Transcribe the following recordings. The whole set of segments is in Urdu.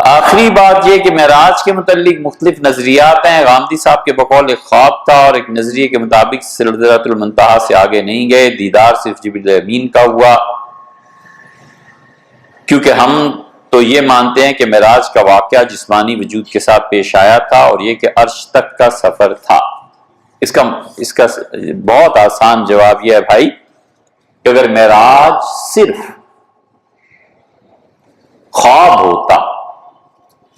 آخری بات یہ کہ معراج کے متعلق مختلف نظریات ہیں. غامدی صاحب کے بقول ایک خواب تھا اور ایک نظریے کے مطابق سدرۃ المنتہا سے آگے نہیں گئے، دیدار صرف جبریل امین کا ہوا. کیونکہ ہم تو یہ مانتے ہیں کہ معراج کا واقعہ جسمانی وجود کے ساتھ پیش آیا تھا اور یہ کہ عرش تک کا سفر تھا. اس کا بہت آسان جواب یہ ہے بھائی کہ اگر معراج صرف خواب ہوتا،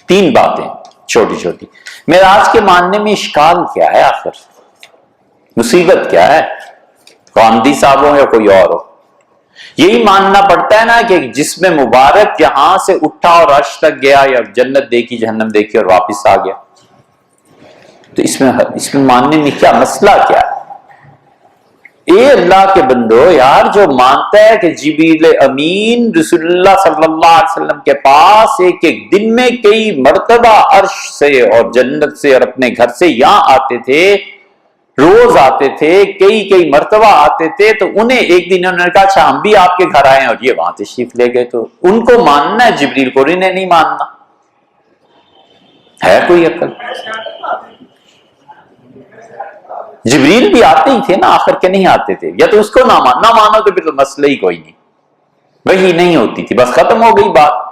تین باتیں چھوٹی چھوٹی. معراج کے ماننے میں اشکال کیا ہے؟ آخر مصیبت کیا ہے؟ غامدی صاحب ہو یا کوئی اور ہو، یہی ماننا پڑتا ہے نا کہ جسم مبارک یہاں سے اٹھا اور عرش تک گیا یا جنت دیکھی جہنم دیکھی اور واپس آ گیا. تو اس میں ماننے میں کیا مسئلہ کیا ہے؟ اے اللہ کے بندو یار، جو مانتا ہے کہ جبریل امین رسول اللہ صلی اللہ علیہ وسلم کے پاس ایک ایک دن میں کئی مرتبہ عرش سے اور جنت سے اور اپنے گھر سے یہاں آتے تھے، روز آتے تھے، کئی مرتبہ آتے تھے، تو انہیں ایک دن انہوں نے کہا اچھا ہم بھی آپ کے گھر آئے ہیں اور یہ وہاں تشریف لے گئے، تو ان کو ماننا ہے جبریل کو، انہیں نہیں ماننا. ہے کوئی عقل؟ جبریل بھی آتے ہی تھے نا آخر کے، نہیں آتے تھے؟ یا تو اس کو نہ مانو تو پھر تو مسئلہ ہی کوئی نہیں، وہی نہیں ہوتی تھی، بس ختم ہو گئی بات.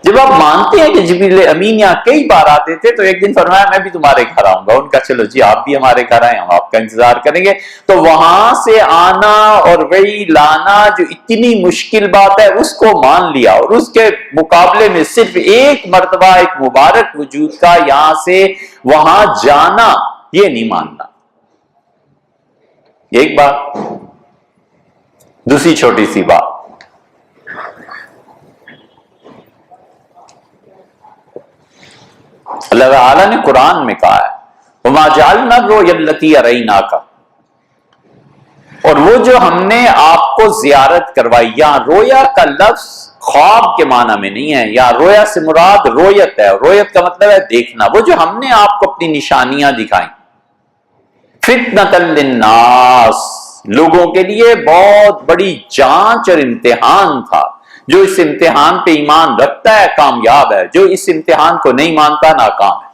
جب آپ مانتے ہیں کہ جبریل امین یہاں کئی بار آتے تھے، تو ایک دن فرمایا میں بھی تمہارے گھر آؤں گا. ان کا چلو جی آپ بھی ہمارے گھر آئے، ہم آپ کا انتظار کریں گے. تو وہاں سے آنا اور وہی لانا جو اتنی مشکل بات ہے اس کو مان لیا، اور اس کے مقابلے میں صرف ایک مرتبہ ایک مبارک وجود کا یہاں سے وہاں جانا، یہ نہیں ماننا. ایک بات. دوسری چھوٹی سی بات، اللہ تعالیٰ نے قرآن میں کہا ہے وَمَا جَعَلْنَا الرُّؤْيَا الَّتِي أَرَيْنَاكَ، اور وہ جو ہم نے آپ کو زیارت کروائی. یہاں رویا کا لفظ خواب کے معنی میں نہیں ہے، یہاں رویا سے مراد رویت ہے، رویت کا مطلب ہے دیکھنا. وہ جو ہم نے آپ کو اپنی نشانیاں دکھائیں، فِتْنَةً لِلنَّاسِ، لوگوں کے لیے بہت بڑی جانچ اور امتحان تھا. جو اس امتحان پہ ایمان رکھتا ہے کامیاب ہے، جو اس امتحان کو نہیں مانتا ناکام ہے.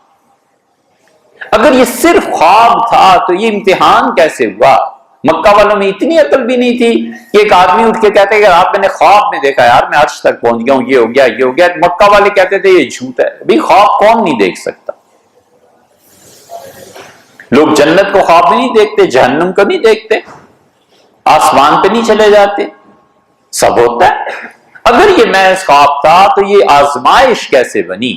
اگر یہ صرف خواب تھا تو یہ امتحان کیسے ہوا؟ مکہ والوں میں اتنی عقل بھی نہیں تھی کہ ایک آدمی اٹھ کے کہتے کہ آپ نے خواب میں دیکھا، یار میں عرش تک پہنچ گیا ہوں، یہ ہو گیا یہ ہو گیا. مکہ والے کہتے تھے یہ جھوٹ ہے. بھی خواب کون نہیں دیکھ سکتا؟ لوگ جنت کو خواب میں نہیں دیکھتے، جہنم کو نہیں دیکھتے، آسمان پہ نہیں چلے جاتے، سب ہوتا ہے. اگر یہ محض خواب تھا تو یہ آزمائش کیسے بنی؟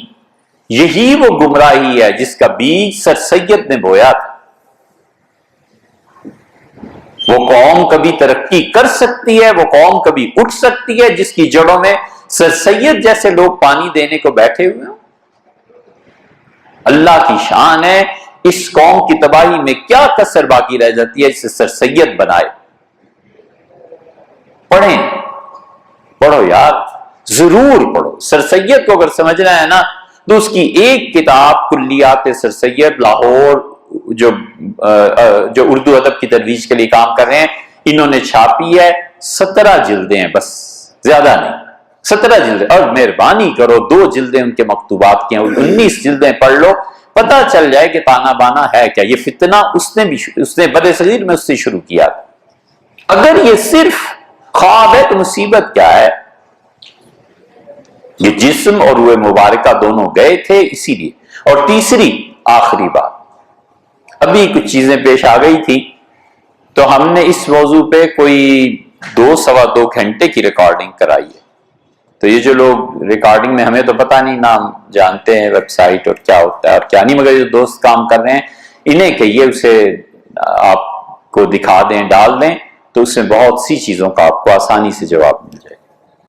یہی وہ گمراہی ہے جس کا بیج سر سید نے بویا تھا. وہ قوم کبھی ترقی کر سکتی ہے، وہ قوم کبھی اٹھ سکتی ہے جس کی جڑوں میں سر سید جیسے لوگ پانی دینے کو بیٹھے ہوئے ہوں. اللہ کی شان ہے، اس قوم کی تباہی میں کیا کسر باقی رہ جاتی ہے جسے سر سید بنائے. پڑھو یار، ضرور پڑھو. سر سید کو اگر سمجھنا ہے نا تو اس کی ایک کتاب کلیات سر سید لاہور جو اردو ادب کی ترویج کے لیے کام کر رہے ہیں، انہوں نے چھاپی ہے. 17 جلدیں ہیں، بس زیادہ نہیں، 17 جلدیں. اور مہربانی کرو 2 جلدیں ان کے مکتوبات کی ہیں، 19 جلدیں پڑھ لو، پتہ چل جائے کہ تانا بانا ہے کیا. یہ فتنہ اس نے بر صغیر میں اس سے شروع کیا. اگر یہ صرف خواب ہے تو مصیبت کیا ہے؟ یہ جسم اور روح مبارکہ دونوں گئے تھے اسی لیے. اور تیسری آخری بات، ابھی کچھ چیزیں پیش آ گئی تھی تو ہم نے اس موضوع پہ کوئی 2-2.25 گھنٹے کی ریکارڈنگ کرائی ہے. تو یہ جو لوگ ریکارڈنگ میں، ہمیں تو پتہ نہیں، نام جانتے ہیں ویب سائٹ اور کیا ہوتا ہے اور کیا نہیں، مگر جو دوست کام کر رہے ہیں انہیں کہیے اسے آپ کو دکھا دیں، ڈال دیں، تو اس میں بہت سی چیزوں کا آپ کو آسانی سے جواب